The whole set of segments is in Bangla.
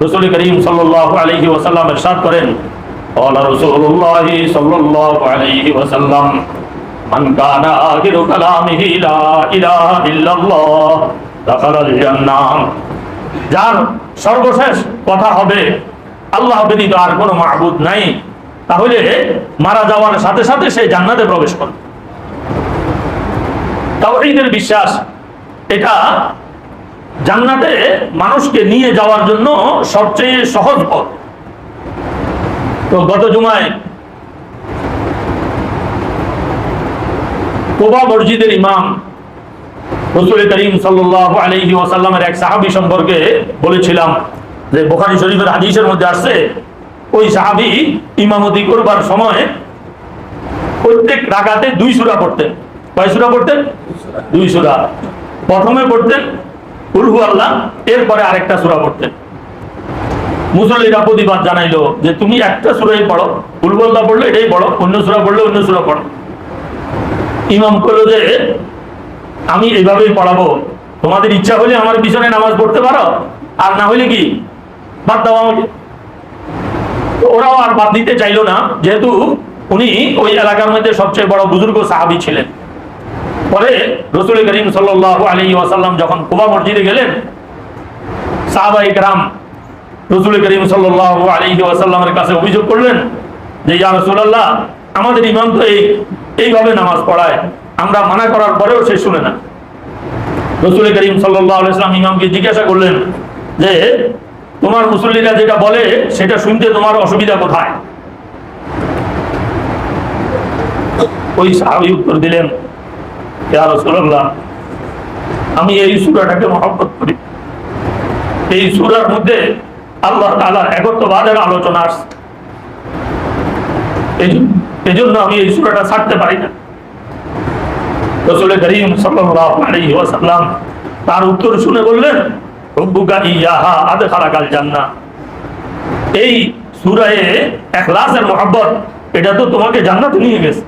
রাসূল করিম সাল্লাল্লাহু আলাইহি ওয়াসাল্লাম ইরশাদ করেন, ক্বালা রাসূলুল্লাহ সাল্লাল্লাহু আলাইহি ওয়াসাল্লাম, মান কানা আখিরু কালামিহি লা ইলাহা ইল্লাল্লাহ দাখালাল জান্নাহ। যার সর্বশেষ কথা হবে আল্লাহ ব্যতীত আর কোনো মাবুদ নাই, তাহলে মারা যাওয়ার সাথে সাথে সে জান্নাতে প্রবেশ করবে। তাওহীদের বিশ্বাস, এটা জান্নাতে মানুষকে নিয়ে যাওয়ার জন্য সবচেয়ে সহজ পথ। তো গত জুমায় কুবা মসজিদের ইমাম রাসূল করিম সাল্লাল্লাহু আলাইহি ওয়াসাল্লামের এক সাহাবী সম্পর্কে বলেছিলাম যে বুখারী শরীফের হাদিসের মধ্যে আসছে, ওই সাহাবী ইমামতি করবার সময় প্রত্যেক রাকাতে 2 সূরা পড়তেন। কয় সূরা পড়তেন? 2 সূরা। প্রথমে পড়তেন কুল হুয়াল্লাহ, এরপরে আরেকটা সূরা পড়তেন। মুসল্লিরা প্রতিবাদ জানাইলো যে তুমি একটা সূরাই পড়ো, কুল হুয়াল্লাহ পড়লে এটাই পড়ো, অন্য সূরা পড়লে অন্য সূরা পড়ো। ইমাম কইল যে আমি এইভাবেই পড়াবো, তোমাদের ইচ্ছা হলে আমার পিছনে নামাজ পড়তে পারো, আর না হলে কি বাদ দাও আমাকে। ওরাও আর বাদ দিতে চাইলো না, যেহেতু উনি ওই এলাকার মধ্যে সবচেয়ে বড় বুজুর্গ সাহাবী ছিলেন। পরে রাসূল করিম সাল্লাল্লাহু আলাইহি ওয়াসাল্লাম যখন কুবা মসজিদে গেলেন, সাহাবায়ে কেরাম রাসূল করিম সাল্লাল্লাহু আলাইহি ওয়াসাল্লামের কাছে অভিযোগ করলেন যে ইয়া রাসূলুল্লাহ, আমাদের ইমাম তো এইভাবে নামাজ পড়ায়, আমরা মানা করার পরেও সে শুনে না। রাসূল করিম সাল্লাল্লাহু আলাইহি ওয়াসাল্লাম ইমামকে জিজ্ঞাসা করলেন যে তোমার মুসল্লিরা যেটা বলে সেটা শুনতে তোমার অসুবিধা কোথায়? ওই সাহাবী উত্তর দিলেন, ইয়া রাসূলুল্লাহ, আমি এই সূরাটাকে মহব্বত করি, এই সূরার মধ্যে আল্লাহ তাআলার একত্ববাদের আলোচনা আছে, এজন্য আমি এই সূরাটা ছাড়তে পারি না। রাসূল করিম সাল্লাল্লাহু আলাইহি ওয়াসাল্লাম তার উত্তর শুনে বললেন, রব্বুকা ইয়াহা আদখালাকাল জান্নাহ। এই সূরায়ে ইখলাসের মহব্বত, এটা তো তোমাকে জান্নাতে নিয়ে গেছে।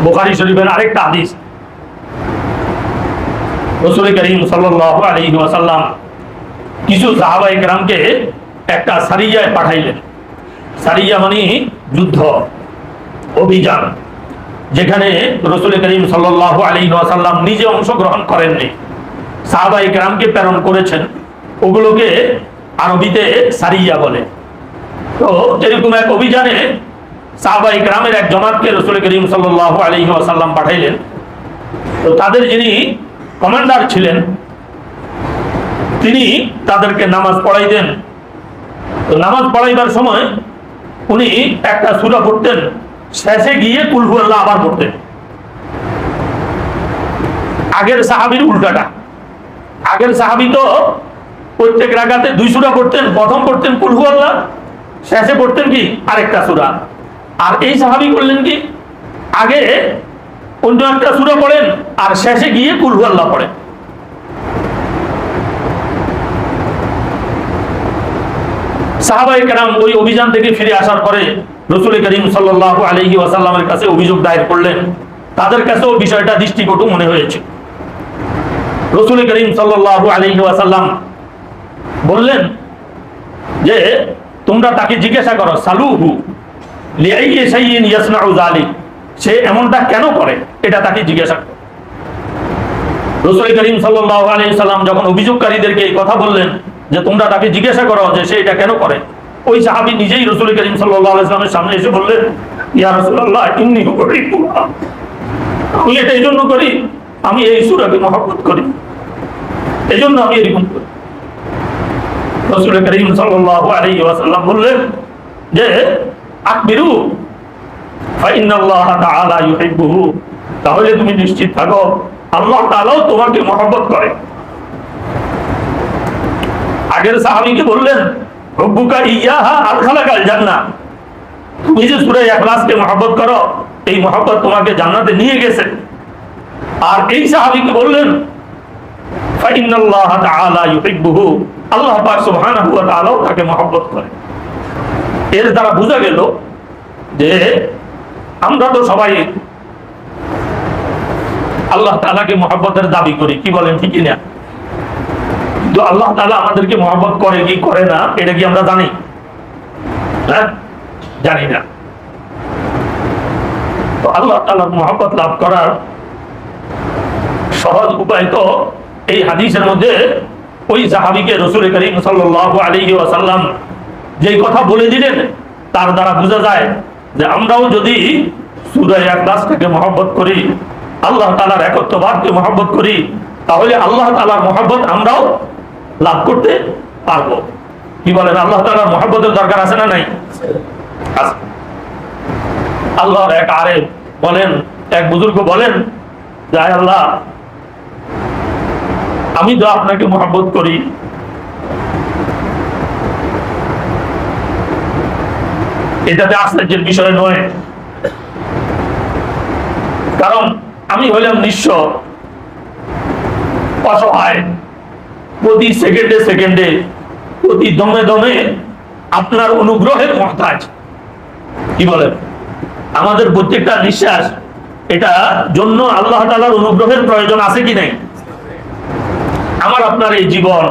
বুখারী শরীফের আরেকটা হাদিস, রাসূল করিম সাল্লাল্লাহু আলাইহি ওয়াসাল্লাম কিছু সাহাবায়ে কেরামকে একটা সারিয়ায় পাঠাইলেন। সারিয়া মানে যুদ্ধ, অভিযান, যেখানে রাসূল করিম সাল্লাল্লাহু আলাইহি ওয়াসাল্লাম নিজে অংশগ্রহণ করেননি, সাহাবায়ে কেরামকে প্রেরণ করেছেন। ওগুলোকে আরবিতে সারিয়া বলে। তো এরকম এক অভিযানে সাহাবায়ে কেরামের এক জামাতকে রাসূল করিম সাল্লাল্লাহু আলাইহি ওয়াসাল্লাম পাঠাইলেন। তো তাদের যিনি কমান্ডার ছিলেন, তিনি তাদেরকে নামাজ পড়াইতেন। তো নামাজ পড়াইবার সময় উনি একটা সূরা পড়তেন, শেষে গিয়ে কুল হুয়াল্লাহ আবার পড়তেন। আগের সাহাবীর উল্টাটা। আগের সাহাবী তো প্রত্যেক রাকাতে 2 সূরা পড়তেন, প্রথম পড়তেন কুল হুয়াল্লাহ, শেষে পড়তেন কি আরেকটা সূরা। আর এই সাহাবী করলেন কি, আগে অন্য একটা সূরা পড়েন আর শেষে গিয়ে কুল হুয়াল্লাহ পড়েন। সাহাবায়ে কেরাম ওই অভিযান থেকে ফিরে আসার পরে রাসূল করিম সাল্লাল্লাহু আলাইহি ওয়াসাল্লামের কাছে অভিযোগ দায়ের করলেন। তাদের কাছেও বিষয়টা দৃষ্টিকটু মনে হয়েছে। রাসূল করিম সাল্লাল্লাহু আলাইহি ওয়াসাল্লাম বললেন যে তোমরা তাকে জিজ্ঞাসা করো, সালুহু লিআইয়ি শাইইন ইয়াসনাউ যালিক, সে এমনটা কেন করে, এটা তাকে জিজ্ঞাসা করো। রাসূল করিম সাল্লাল্লাহু আলাইহি ওয়াসাল্লাম যখন অভিযোগকারীদেরকে এই কথা বললেন যে তোমরা তাকে জিজ্ঞাসা করো যে সে এটা কেন করে, ওই সাহাবী নিজেই রাসূল করিম সাল্লাল্লাহু আলাইহি ওয়াসাল্লামের সামনে এসে বললেন, ইয়া রাসূলুল্লাহ, ইন্নী উহিব্বুহা, আমি এটা এই জন্য করি, আমি এই সূরাকে মহব্বত করি, এজন্য আমি এরকম করি। রাসূল করিম সাল্লাল্লাহু আলাইহি ওয়াসাল্লাম বললেন যে আকবিরু ফাইন্নাল্লাহ তাআলা ইউহিব্বুহু, তাহলে তুমি নিশ্চিত থাকো আল্লাহ তাআলাও তোমাকে মহব্বত করে। আগের সাহাবীকে বললেন, রব্বুকা ইয়াহা আদখালাকাল জান্নাহ, তুমি যে সূরা ইখলাসকে মহব্বত করো, এই মহব্বত তোমাকে জান্নাতে নিয়ে গেছে। আর এই সাহাবীকে বললেন, ফাইন্নাল্লাহ তাআলা ইউহিব্বুহু, আল্লাহ পাক সুবহানাহু ওয়া তাআলা তাকে মহব্বত করে। এর দ্বারা বোঝা গেল যে আমরা তো সবাই আল্লাহ তাআলাকে মহব্বতের দাবি করি, কি বলেন ঠিক না? তো আল্লাহ তাআলা আমাদেরকে মহব্বত করে কি করে না এটা কি আমরা জানি? হ্যাঁ, জানি না। তো আল্লাহ তাআলার মহব্বত লাভ করার সহজ উপায় তো এই হাদিসের মধ্যে ওই সাহাবীকে রাসূল করিম সাল্লাল্লাহু আলাইহি ওয়াসাল্লাম যে কথা বলে দিলেন তার দ্বারা বোঝা যায় যে আমরাও যদি সূরা ইখলাসকে মহব্বত করি, আল্লাহ তাআলার একত্ববাদকে মহব্বত করি, তাহলে আল্লাহ তাআলার মহব্বত আমরাও লাভ করতে পারবো। কি বলেন? আল্লাহ তাআলার মহব্বতের দরকার আছে না নাই? আছে। আল্লাহর এক আরেফ বলেন, এক বুজুর্গ বলেন যে আল্লাহ, আমি তো আপনাকে মহব্বত করি, এটাতে আশ্চর্যের বিষয় নয়, কারণ আমি হইলাম নিঃস্ব, অসহায়, প্রতি সেকেন্ডে সেকেন্ডে, প্রতি দমে দমে আপনার অনুগ্রহের মহতাজ। কি বলেন? আমাদের প্রত্যেকটা নিঃশ্বাস এটা জন্য আল্লাহ তাআলার অনুগ্রহের প্রয়োজন আছে কি নাই? আমার আপনার এই জীবন,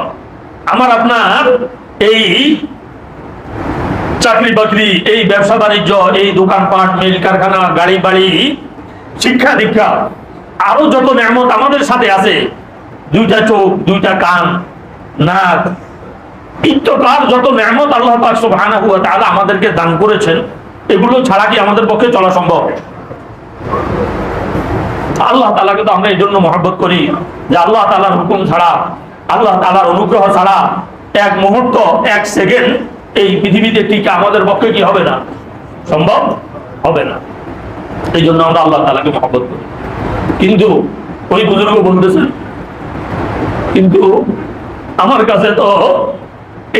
আমার আপনার এই চাকরি বাকরি, এই ব্যবসা বাণিজ্য, এই দোকানপাট, মিল কারখানা, গাড়ি বাড়ি, শিক্ষা দীক্ষা, আরো যত নেয়ামত আমাদের সাথে আছে, দুইটা চোখ, দুইটা কান, নাক ইত্যাকার যত নেয়ামত আল্লাহ পাক সুবহানাহু ওয়া তাআলা আমাদেরকে দান করেছেন, এগুলো ছাড়া কি আমাদের পক্ষে চলা সম্ভব? আল্লাহ তাআলাকে তো আমরা এই জন্য মহব্বত করি যে আল্লাহ তাআলার হুকুম ছাড়া, আল্লাহ তাআলার অনুগ্রহ ছাড়া এক মুহূর্ত, এক সেকেন্ড এই পৃথিবীতে টিকা আমাদের পক্ষে কি হবে না? সম্ভব হবে না। এই জন্য আমরা আল্লাহ তাআলাকে মহব্বত করি। কিন্তু ওই বুজুর্গ বলতেছেন, কিন্তু আমার কাছে তো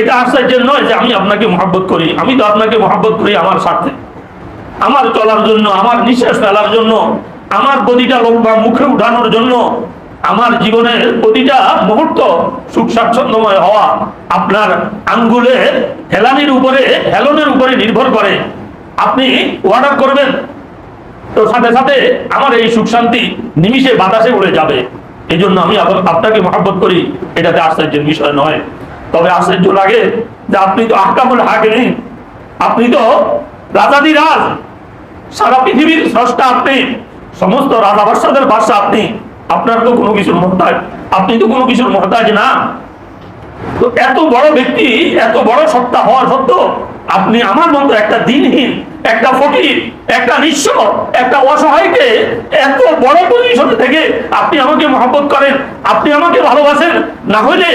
এটা আশ্চর্যের নয় যে আমি আপনাকে মহব্বত করি, আমি তো আপনাকে মহব্বত করি আমার স্বার্থে, আমার চলার জন্য, আমার নিঃশ্বাস ফেলার জন্য, আমার প্রতিটা লোকমা মুখে উঠানোর জন্য, আমার জীবনের প্রতিটা মুহূর্ত সুখ স্বাচ্ছন্দ্যময় হওয়া আপনার আঙ্গুলের হেলানির উপরে, হেলনের উপরে নির্ভর করে। আপনি অর্ডার করবেন তো সাথে সাথে আমার এই সুখ শান্তি নিমিষে বাতাসে উড়ে যাবে। এই জন্য আমি আপনাকে মহব্বত করি, এটাতে আশ্চর্যের বিষয় নয়। তবে আশ্চর্য লাগে যে আপনি তো আহকামুল হাকিমিন, আপনি তো রাজাদিরাজ, সারা পৃথিবীর স্রষ্টা আপনি, সমস্ত রাজা বাদশাদের বাদশা আপনি, আপনার তো কোনো কিছুর মুহতাজ, আপনি তো কোনো কিছুর মুহতাজ না। তো এত বড় ব্যক্তি, এত বড় সত্তা হওয়ার সত্ত্বেও আপনি আমার মতো একটা দিনহীন, একটা ফকির, একটা নিঃস্ব, একটা অসহায়কে এত বড় পজিশনে থেকে আপনি আমাকে মহব্বত করেন, আপনি আমাকে ভালোবাসেন। না হলে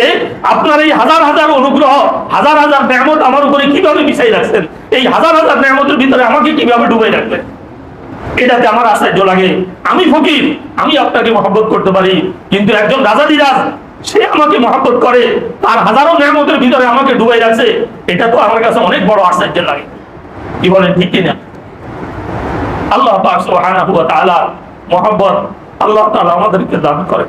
আপনার এই হাজার হাজার অনুগ্রহ, হাজার হাজার নেয়ামত আমার উপরে কিভাবে বিছাই রাখছেন? এই হাজার হাজার নেয়ামতের ভিতরে আমাকে কিভাবে ডুবাই রাখবেন? এটাতে আমার আশ্চর্য লাগে। আমি ফকির, আমি আপনাকে মহব্বত করতে পারি, কিন্তু একজন রাজাদিরাজ সে আমাকে মহব্বত করে, তার হাজারো নেয়ামতের ভিতরে আমাকে ডুবাই রাখছে, এটা তো আমার কাছে অনেক বড় আশ্চর্য লাগে। কি বলেন, ঠিক কিনা? আল্লাহ পাক সুবহানাহু ওয়া তাআলা মহব্বত আল্লাহ তাআলা আমাদেরকে দান করে।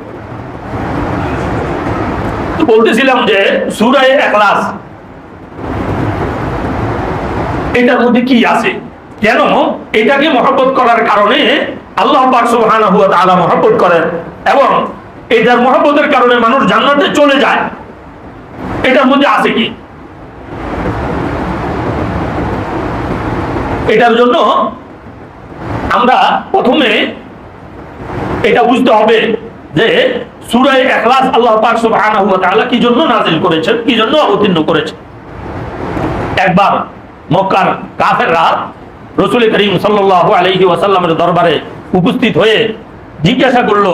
তো বলতেছিলাম যে সূরা ইখলাস এটার মধ্যে কি আছে, কেন এটাকে মহব্বত করার কারণে আল্লাহ পাক সুবহানাহু ওয়া তাআলা মহব্বত করেন এবং এটার মহব্বতের কারণে মানুষ জান্নাতে চলে যায়, এটার মধ্যে আছে কি? এটার জন্য আমরা প্রথমে এটা বুঝতে হবে যে সূরা ইখলাস আল্লাহ পাক সুবহানাহু ওয়া তাআলা কি জন্য নাযিল করেছেন, কি জন্য অবতীর্ণ করেছেন। একবার মক্কার কাফেররা রাসূল করিম সাল্লাল্লাহু আলাইহি ওয়াসাল্লামের দরবারে উপস্থিত হয়ে জিজ্ঞাসা করলো,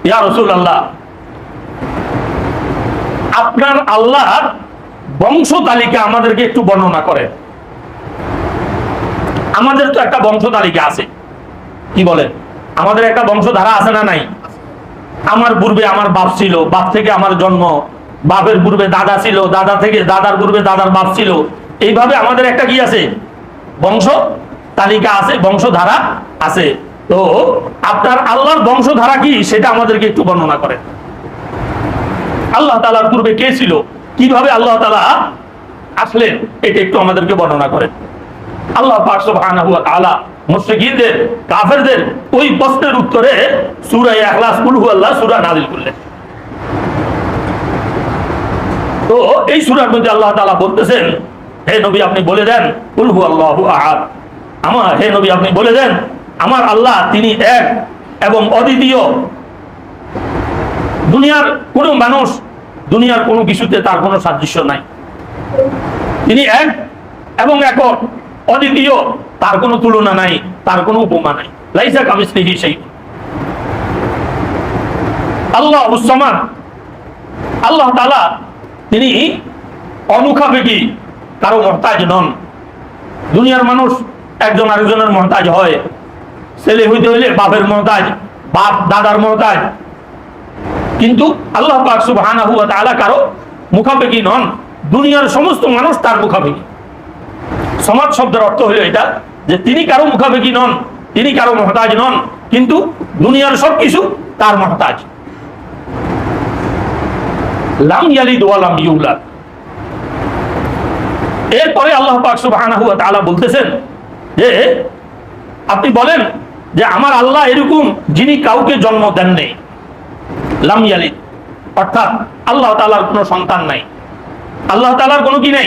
ইয়া রাসূলুল্লাহ, আপনার আল্লাহর বংশ তালিকা আমাদেরকে একটু বর্ণনা করেন। আমাদের তো একটা বংশ তালিকা আছে, কি বলেন? আমাদের একটা বংশধারা আছে না নাই? আমার পূর্বে আমার বাপ ছিল, বাপ থেকে আমার জন্ম, বাপের পূর্বে দাদা ছিল, দাদা থেকে দাদার পূর্বে দাদার বাপ ছিল, এইভাবে আমাদের একটা কি আছে? বংশ তালিকা আছে, বংশধারা আছে। তো আপনার আল্লাহর বংশধারা কি সেটা আমাদেরকে একটু বর্ণনা করেন। আল্লাহ তাআলার পূর্বে কে ছিল, কিভাবে আল্লাহ তাআলা আসলেন, এটা একটু আমাদেরকে বর্ণনা করেন। আল্লাহ পাক সুবহানাহু ওয়া তাআলা মুশরিকদের, কাফেরদের ওই প্রশ্নের উত্তরে সূরা ইখলাস কুল হুয়াল্লাহ সূরা নাযিল করলেন। তো এই সূরার মধ্যে আল্লাহ তাআলা বলতেছেন, হে নবী আপনি বলে দেন কুল হুয়াল্লাহু আহাদ, হে নবী আপনি বলে দেন আমার আল্লাহ তিনি এক এবং অদ্বিতীয়। দুনিয়ার কোনো মানুষ, দুনিয়ার কোনো কিছুতে তার কোনো সাদৃশ্য নাই। তিনি এক এবং একক, অদ্বিতীয়, তার কোনো তুলনা নাই, তার কোনো উপমা নাই। লাইসা কামিসলিহি শাইউন। আল্লাহ উস-সামাদ, আল্লাহ তাআলা তিনি অমুখাপেক্ষী, কারো মহতাজ নন। দুনিয়ার মানুষ একজন আরেকজনের মহতাজ হয়। ছেলে হইতে হইলে বাপের মহতাজ, বাপ দাদার মহতাজ। কিন্তু আল্লাহ পাক সুবহানাহু ওয়া তাআলা কারো মুখাপেক্ষী নন। দুনিয়ার সমস্ত মানুষ তার মুখাপেক্ষী। সমাজ শব্দের অর্থ হলো এটা যে তিনি কারো মুখাপেক্ষী নন, তিনি কারো মহতাজ নন, কিন্তু দুনিয়ার সবকিছু তার মহতাজ। লাম ইয়ালিদ ওয়া লাম ইউলাদ। এরপরে আল্লাহ পাক সুবহানাহু ওয়া তাআলা বলতেছেন যে আপনি বলেন যে আমার আল্লাহ এরকম যিনি কাউকে জন্ম দেন নেই। লাম ইয়ালিদ অর্থাৎ আল্লাহ তাআলার কোনো সন্তান নাই। আল্লাহ তাআলার কোনো কি নাই?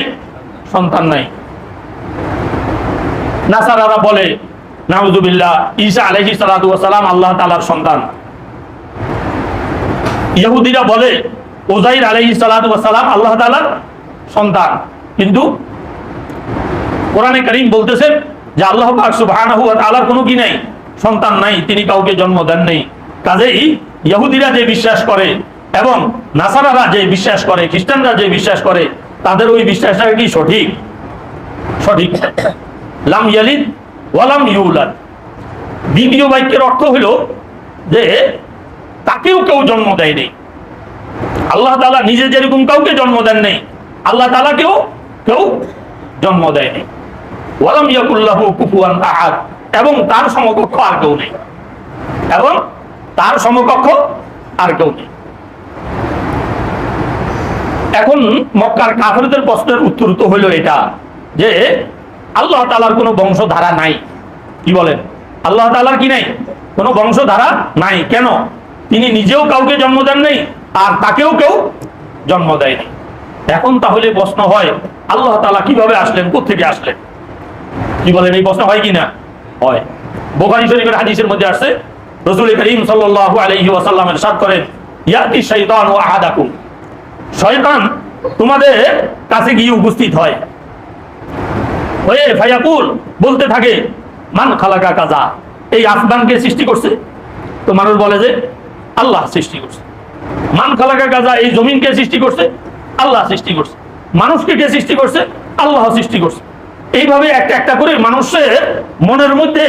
সন্তান নাই। নাসারারা বলে নাউযুবিল্লাহ ঈসা আলাইহিস সালাতু ওয়াস সালাম আল্লাহ তাআলার সন্তান। ইহুদিরা বলে উযাইর আলাইহিস সালাতু ওয়াস সালাম আল্লাহ তাআলার সন্তান। কিন্তু কোরআনে কারীম বলতেছেন যে আল্লাহ পাক সুবহানাহু ওয়া তাআলার কোনো কি নাই? সন্তান নাই, তিনি কাউকে জন্ম দেন নাই। কাজেই ইহুদিরা যে বিশ্বাস করে এবং নাসারারা যে বিশ্বাস করে, খ্রিস্টানরা যে বিশ্বাস করে, তাদের ওই বিশ্বাসটা কি সঠিক? সঠিক। লাম ইয়ালিদ ওয়া লাম ইউলাদ। দ্বিতীয় বাক্যের অর্থ হলো যে তাকেও কেউ জন্ম দেয়নি। আল্লাহ তাআলা নিজে যেরকম কাউকে জন্ম দেন নাই, আল্লাহ তাআলাকেও কেউ জন্ম দেয়নি। ওয়া লাম ইয়াকুল লাহু কুফুয়ান আহাদ। এবং তার সমকক্ষ আর কেউ নেই। এবং তার সমকক্ষ আর কেউ নেই। এখন মক্কার কাফেরদের প্রশ্নের উত্তর তো হলো এটা যে আল্লাহ তাআলার কোনো বংশধারা নাই। কি বলেন? আল্লাহ তাআলার কি নাই? কোনো বংশধারা নাই। কেন? তিনি নিজেও কাউকে জন্ম দেন নাই, আর তাকেও কেউ জন্ম দেয়নি। এখন তাহলে প্রশ্ন হয় আল্লাহ তাআলা কিভাবে আসলেন, কোত্থেকে আসলেন? কি বলেন? এই প্রশ্ন হয় কি না? হয়। বুখারী শরীফের হাদিসের মধ্যে আসছে রাসূল করিম সাল্লাল্লাহু আলাইহি ওয়াসাল্লাম ইরশাদ করেন ইয়াতি শাইতানু আহাদাকুম। শয়তান তোমাদের কাছে গিয়ে উপস্থিত হয়, হয়ে ফায়াকুল বলতে থাকে মান খালাকা কাজা, এই আসমানকে সৃষ্টি করছে? তো মানুষ বলে যে আল্লাহ সৃষ্টি করছে। মান খালাকা কাজা, এই জমিনকে সৃষ্টি করছে? আল্লাহ সৃষ্টি করছে। মানুষকে কে সৃষ্টি করছে? আল্লাহ সৃষ্টি করছে। এইভাবে একটা একটা করে মানুষের মনের মধ্যে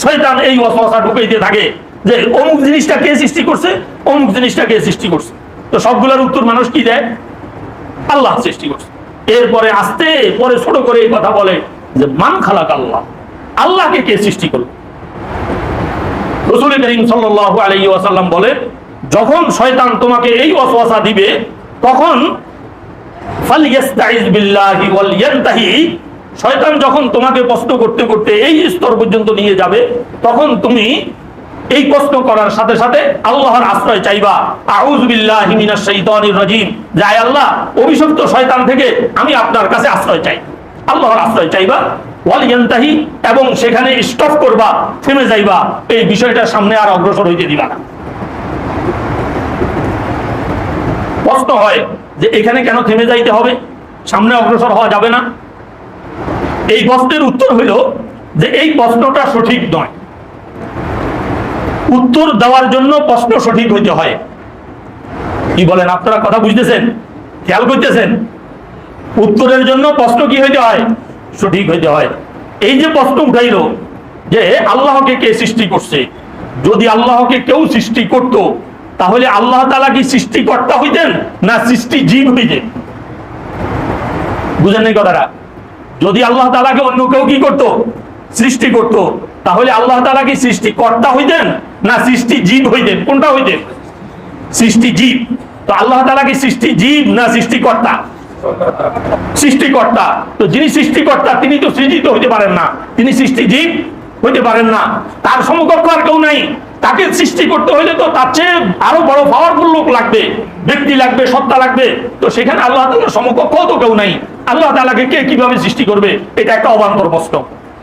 শয়তান এই ওয়াসওয়াসা ঢুকাইতে থাকে যে অমুক জিনিসটা কে সৃষ্টি করছে, অমুক জিনিসটা কে সৃষ্টি করছে। তো সবগুলোর উত্তর মানুষ কি দেয়? আল্লাহ সৃষ্টি করছে। এরপরে আস্তে পরে ছোট করে এই কথা বলে যে মান খালাক আল্লাহ, আল্লাহকে কে সৃষ্টি করল? রাসূল করিম সাল্লাল্লাহু আলাইহি ওয়াসাল্লাম বলে যখন শয়তান তোমাকে এই ওয়াসওয়াসা দিবে তখন ফালইয়াস্তাইজ বিল্লাহি ওয়াল ইয়ানতাহি। শয়তান যখন তোমাকে প্রশ্ন করতে করতে এই স্তর পর্যন্ত নিয়ে যাবে তখন তুমি এই প্রশ্ন করার সাথে সাথে আল্লাহর আশ্রয় চাইবা। আউযু বিল্লাহি মিনাশ শাইতানির রাজিম, যে আয় আল্লাহ অভিশপ্ত শয়তান থেকে আমি আপনার কাছে আশ্রয় চাই। আল্লাহর আশ্রয় চাইবা। ওয়াল ইয়ানতাহি, এবং সেখানে স্টপ করবা, থেমে যাইবা। এই বিষয়টার সামনে আর অগ্রসর হইতে দিবা না। প্রশ্ন হয় যে এখানে কেন থেমে যাইতে হবে, সামনে অগ্রসর হওয়া যাবে না? এই প্রশ্নের উত্তর হইল যে এই প্রশ্নটা সঠিক নয়। উত্তর দেওয়ার জন্য প্রশ্ন সঠিক হইতে হয়। কি বলেন? আপনারা কথা বুঝতেছেন? খেয়াল করতেছেন? উত্তরের জন্য প্রশ্ন কি হইতে হয়? সঠিক হইতে হয়। এই যে প্রশ্ন উঠাইল যে আল্লাহকে কে সৃষ্টি করছে, যদি আল্লাহকে কেউ সৃষ্টি করত তাহলে আল্লাহ তাআলা কি সৃষ্টিকর্তা হইতেন না সৃষ্টি জীব হইতেন? বুঝেন এই কথাটা? যদি আল্লাহ তাআলাকে অন্য কেউ কি করত? সৃষ্টি করত, তাহলে আল্লাহ তাআলা কি সৃষ্টিকর্তা হইতেন না সৃষ্টি জীব হইতেন? কোনটা হইতেন? সৃষ্টি জীব। তো আল্লাহ তাআলা কি সৃষ্টি জীব না সৃষ্টিকর্তা? সৃষ্টিকর্তা। তো যিনি সৃষ্টিকর্তা তিনি তো সৃজিত হইতে পারেন না, তিনি সৃষ্টি জীব হইতে পারেন না। তার সমকক্ষ আর কেউ নাই। তাকে সৃষ্টি করতে হলে তো তার চেয়ে আরো বড় পাওয়ারফুল লোক লাগবে, ব্যক্তি লাগবে, সত্তা লাগবে। তো সেখানে আল্লাহ তাআলার সমকক্ষ তো কেউ নাই। আল্লাহ তাআলাকে কে কিভাবে সৃষ্টি করবে? এটা একটা অবান্তর প্রশ্ন।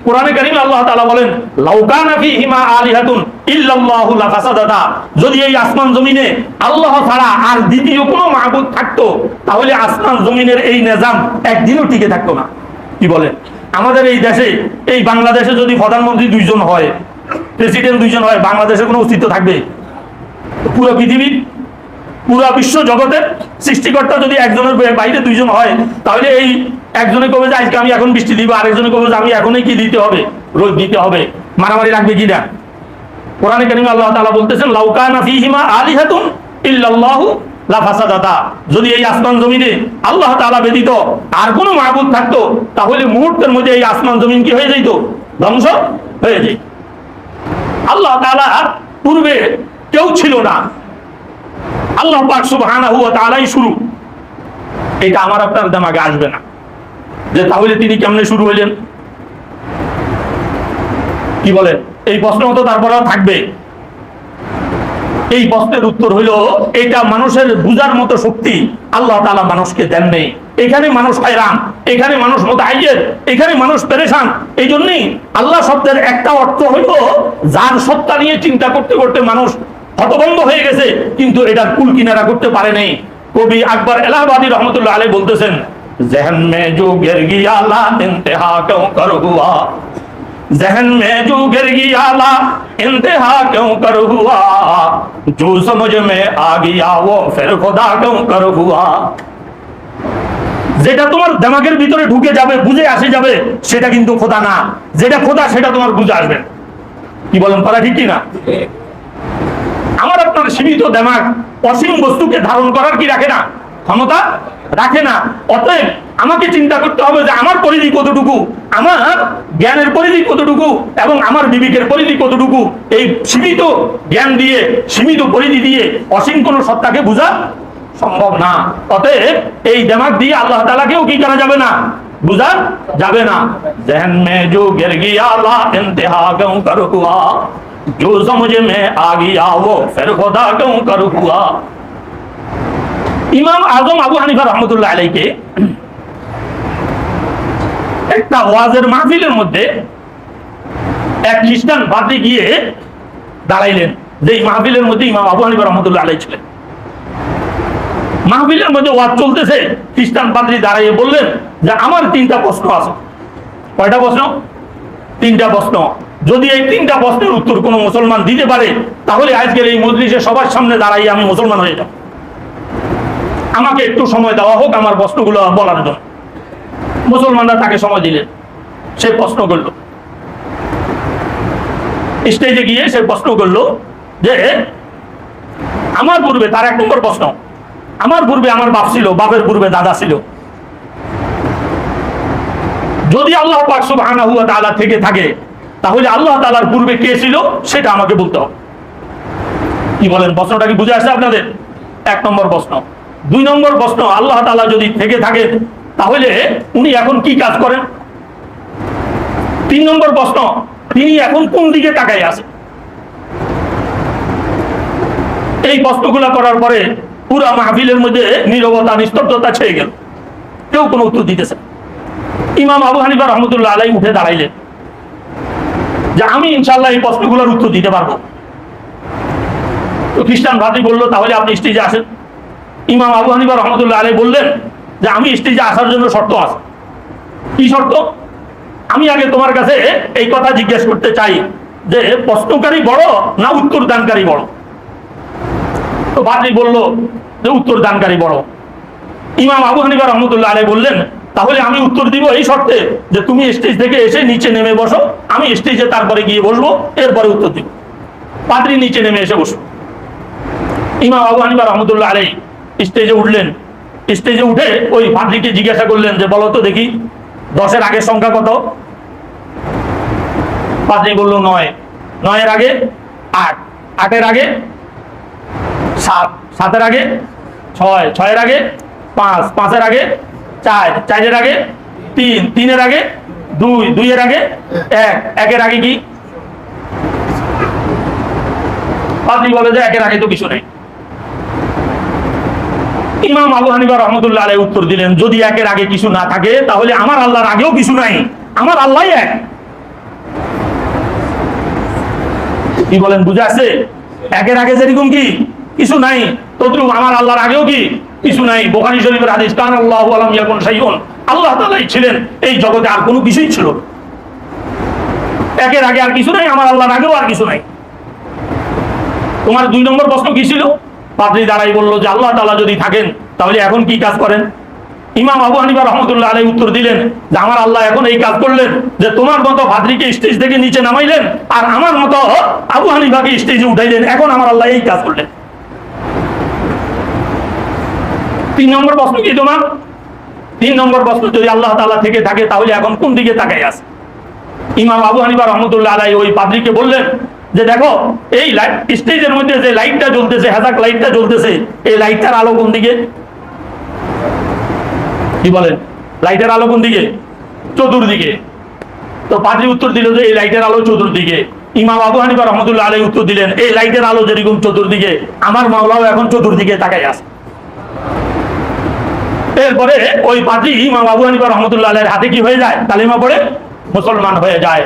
কোরআনে কারিমে আল্লাহ তাআলা বলেন, লাউ কানা ফীহিমা আলিহাতুন ইল্লাল্লাহু লাফাসাদাতা, যদি এই আসমান জমিনে আল্লাহ ছাড়া আর দ্বিতীয় কোনো মাবুদ থাকতো তাহলে আসমান জমিনের এই নিজাম একদিনও টিকে থাকতো না। কি বলেন? আমাদের এই দেশে, এই বাংলাদেশে যদি প্রধানমন্ত্রী দুইজন হয়, প্রেসিডেন্ট দুইজন হয়, বাংলাদেশের কোনো অস্তিত্ব থাকবে? পুরো পৃথিবীর, পুরা বিশ্ব জগতের সৃষ্টিকর্তা যদি একজনের বাইরে দুইজন হয়, তাহলে এই একজনে কবে যে আজকে আমি এখন বৃষ্টি দিব, আরেকজনে কবে যে আমি এখনই কি দিতে হবে, রোদ দিতে হবে, মারামারি রাখবে কিনা? কোরআনে কারিমে আল্লাহ তাআলা বলতেছেন, লাউ কানা ফীহিমা আলিহাতুন ইল্লাল্লাহু লাফাসাদাতা, যদি এই আসমান জমিনে আল্লাহ তাআলা ব্যতীত আর কোনো মাবুদ থাকতো তাহলে মুহূর্তের মধ্যে এই আসমান জমিন কি হয়ে যেত? ধ্বংস হয়ে যেত। আল্লাহ তাআলা পূর্বে কেউ ছিল না, আল্লাহ পাক সুবহানাহু ওয়া তাআলাই শুরু। এটা আমার আপনার দিমাগে আসবে না যে তাহলে তিনি কেমনে শুরু হইলেন। কি বলে? এই প্রশ্ন তো তারপরেও থাকবে। এই প্রশ্নের উত্তর হইল, এটা মানুষের বুঝার মতো শক্তি আল্লাহ তাআলা মানুষকে দেন নেই। এখানে মানুষ হয়রান, এখানে মানুষ মুতাআজ্জিব, এখানে মানুষ পেরেশান। এই জন্যই আল্লাহ শব্দের একটা অর্থ হইল যার সত্তা নিয়ে চিন্তা করতে করতে মানুষ হতভম্ব হয়ে গেছে, কিন্তু এটা কুল কিনারা করতে পারে নাই। কবি আকবর এলাহাবাদী রহমতুল্লাহ আলাইহি বলতেছেন, জহন মে জো গির গিয়া লা ইন্তেহা ক্যোं কর হুয়া, जहन में जो गिर गया ला इंतहा क्यों कर हुआ, जो समझ में आ गया वो फिर खुदा क्यों कर हुआ। যেটা তোমার দিমাগের ভিতরে ঢুকে যাবে, বুঝে আসে যাবে, সেটা কিন্তু খোদা না। যেটা খোদা সেটা তোমার বুঝে আসবে। কি বলেন? পারা ঠিক কি না? আমার আপনার সীমিত দিমাগ অসীম বস্তুকে ধারণ করার কি রাখে না? ক্ষমতা রাখে না। অতএব আমাকে চিন্তা করতে হবে যে আমার পরিধি কতটুকু, আমার জ্ঞানের পরিধি কতটুকু, এবং আমার বিবেকের পরিধি কতটুকু। এই সীমিত জ্ঞান দিয়ে, সীমিত পরিধি দিয়ে অসীম কোন সত্তাকে বোঝা সম্ভব না। অতএব এই দিমাগ দিয়ে আল্লাহ তাআলাকেও কি করা যাবে না? বুঝা যাবে না। জহন মে জো গির গিয়া লা ইন্তেহা ক্যোं কর হুয়া, जो समझ में आ गया वो फिर खुदा क्यों कर हुआ। ইমাম আজম আবু হানিফা রহমতুল্লাহ আলাইকে একটা ওয়াজের মাহফিলের মধ্যে এক খ্রিস্টান পাদ্রী গিয়ে দাঁড়াইলেন, যে মাহফিলের মধ্যে ইমাম আবু হানিফা রহমতুল্লাহ আলাইহি ছিলেন। মাহফিলের মধ্যে ওয়াজ চলতেছে, খ্রিস্টান পাদ্রী দাঁড়িয়ে বললেন যে আমার তিনটা প্রশ্ন আছে। কয়টা প্রশ্ন? তিনটা প্রশ্ন। যদি এই তিনটা প্রশ্নের উত্তর কোনো মুসলমান দিতে পারে তাহলে আজকের এই মজলিসে সবার সামনে দাঁড়াইয়ে আমি মুসলমান হয়ে যাব। আমাকে একটু সময় দেওয়া হোক আমার প্রশ্নগুলো বলার জন্য। মুসলমানরা তাকে সময় দিলেন, সে প্রশ্ন করলো, স্টেজে গিয়ে সে প্রশ্ন করলো যে আমার পূর্বে, তার এক নম্বর প্রশ্ন, আমার পূর্বে আমার বাপ ছিল, বাপের পূর্বে দাদা ছিল। যদি আল্লাহ পাক সুবহানাহু ওয়া তাআলা থেকে থাকে তাহলে আল্লাহ তাআলার পূর্বে কে ছিল সেটা আমাকে বলতে হবে। কি বলেন? প্রশ্নটা কি বুঝে আসছে আপনাদের? এক নম্বর প্রশ্ন। দুই নম্বর প্রশ্ন, আল্লাহ তাআলা যদি থেকে থাকে তাহলে উনি এখন কি কাজ করেন? তিন নম্বর প্রশ্ন, তিনি এখন কোন দিকে তাকাই আছে? এই প্রশ্নগুলো করার পরে পুরা মাহফিলের মধ্যে নীরবতা, নিস্তব্ধতা ছেয়ে গেল, কেউ কোনো উত্তর দিতেছে। ইমাম আবু হানিফা রহমতুল্লাহ আলাইহি উঠে দাঁড়াইলেন যে আমি ইনশাআল্লাহ এই প্রশ্নগুলোর উত্তর দিতে পারবো। তো খ্রিস্টান ভাই বললো তাহলে আপনি স্টেজে আসেন। ইমাম আবু হানিফা রহমতুল্লাহ আলাইহি বললেন যে আমি স্টেজে আসার জন্য শর্ত আছে। কি শর্ত? আমি আগে তোমার কাছে এই কথা জিজ্ঞেস করতে চাই যে প্রশ্নকারী বড় না উত্তর দানকারী বড়? তো ভাই বলল যে উত্তর দানকারী বড়। ইমাম আবু হানিফা রহমতুল্লাহ আলাইহি বললেন তাহলে আমি উত্তর দিব এই শর্তে যে তুমি স্টেজ থেকে এসে নিচে নেমে বসো, আমি স্টেজে তারপরে গিয়ে বসবো, এরপরে উত্তর দিব। পাদ্রী নিচে নেমে এসে বসো। ইমাম আবু হানিফা রহমতুল্লাহ আলাইহি স্টেজে উঠলেন। স্টেজে উঠে ওই পাদ্রীকে জিজ্ঞাসা করলেন যে বলো তো দেখি 10-এর আগের সংখ্যা কত? পাদ্রী বলল 9। 9-এর আগে 8, 8-এর আগে 7, 7-এর আগে 6, 6-এর আগে 5, 5-এর আগে 4, 4-এর আগে 3, 3-এর আগে 2, 2-এর আগে 1, 1-এর আগে কি? পাদ্রী বলে যে একের আগে তো কিছু নেই। ইমাম আবু হানিফা রহমতুল্লাহ আলাইহি উত্তর দিলেন, যদি একের আগে কিছু না থাকে তাহলে আমার আল্লাহর আগেও কিছু নাই, আমার আল্লাহই এক। কি বলেন, বুঝা আছে? একের আগে যেরকম কি কিছু নাই, তদ্রুপ আমার আল্লাহর আগেও কি কিছু নাই। বুখারী শরীফের হাদিস, কান আল্লাহু আলাম ইয়াকুন শাইউন, আল্লাহ তাআলাই ছিলেন, এই জগতে আর কোনো কিছুই ছিল না। একের আগে আর কিছু নাই, আমার আল্লাহর আগেও আর কিছু নাই। তোমার 2 নম্বর প্রশ্ন কি ছিল? পাদ্রী দাঁড়াই বলল যে আল্লাহ তাআলা যদি থাকেন তাহলে এখন কি কাজ করেন? ইমাম আবু হানিফা রহমতুল্লাহ আলাইহি উত্তর দিলেন যে আমার আল্লাহ এখন এই কাজ করলেন যে তোমার মতো পাদ্রীকে স্টেজ থেকে নিচে নামাইলেন, আর আমার মতো আবু হানিফাকে স্টেজে উঠাইলেন, এখন আমার আল্লাহ এই কাজ করলেন। 3 নম্বর প্রশ্ন কি তোমার? 3 নম্বর প্রশ্ন, যদি আল্লাহ তাআলা থেকে থাকে তাহলে এখন কোন দিকে তাকাই আছে? ইমাম আবু হানিফা রহমতুল্লাহ আলাইহি ওই পাদ্রীকে বললেন যে দেখো, এই স্টেজের মধ্যে যে লাইটটা জ্বলতেছে, হেজাক লাইটটা জ্বলতেছে, এই লাইটটার আলো কোন দিকে? কি বলেন, লাইটের আলো কোন দিকে? চতুর্দিকে। তো পাদ্রী উত্তর দিল যে এই লাইটের আলো চতুর্দিকে। ইমাম আবু হানিফা রহমতুল্লাহ আলাইহি উত্তর দিলেন, এই লাইটের আলো যেরকম চতুর্দিকে, আমার মাওলাও এখন চতুর্দিকে তাকাই আছে। এরপরে ওই পাদ্রী ইমাম আবু হানিফা রহমতুল্লাহ আলাইহির হাতে কি হয়ে যায়? কালিমা পড়ে মুসলমান হয়ে যায়।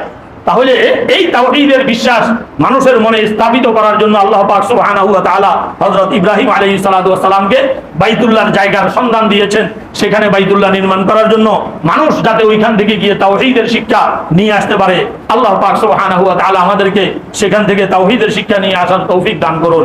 তাহলে এই তাওহীদের বিশ্বাস মানুষের মনে স্থাপিত করার জন্য আল্লাহ পাক সুবহানাহু ওয়া তাআলা হযরত ইব্রাহিম আলাইহিস সালাতু ওয়াস সালামকে বাইতুল্লাহর জায়গার সন্ধান দিয়েছেন, সেখানে বাইতুল্লাহ নির্মাণ করার জন্য, মানুষ যাতে ওইখান থেকে গিয়ে তাওহীদের শিক্ষা নিয়ে আসতে পারে। আল্লাহ পাক সুবহানাহু ওয়া তাআলা আমাদেরকে সেখান থেকে তাওহীদের শিক্ষা নিয়ে আসার তৌফিক দান করুন।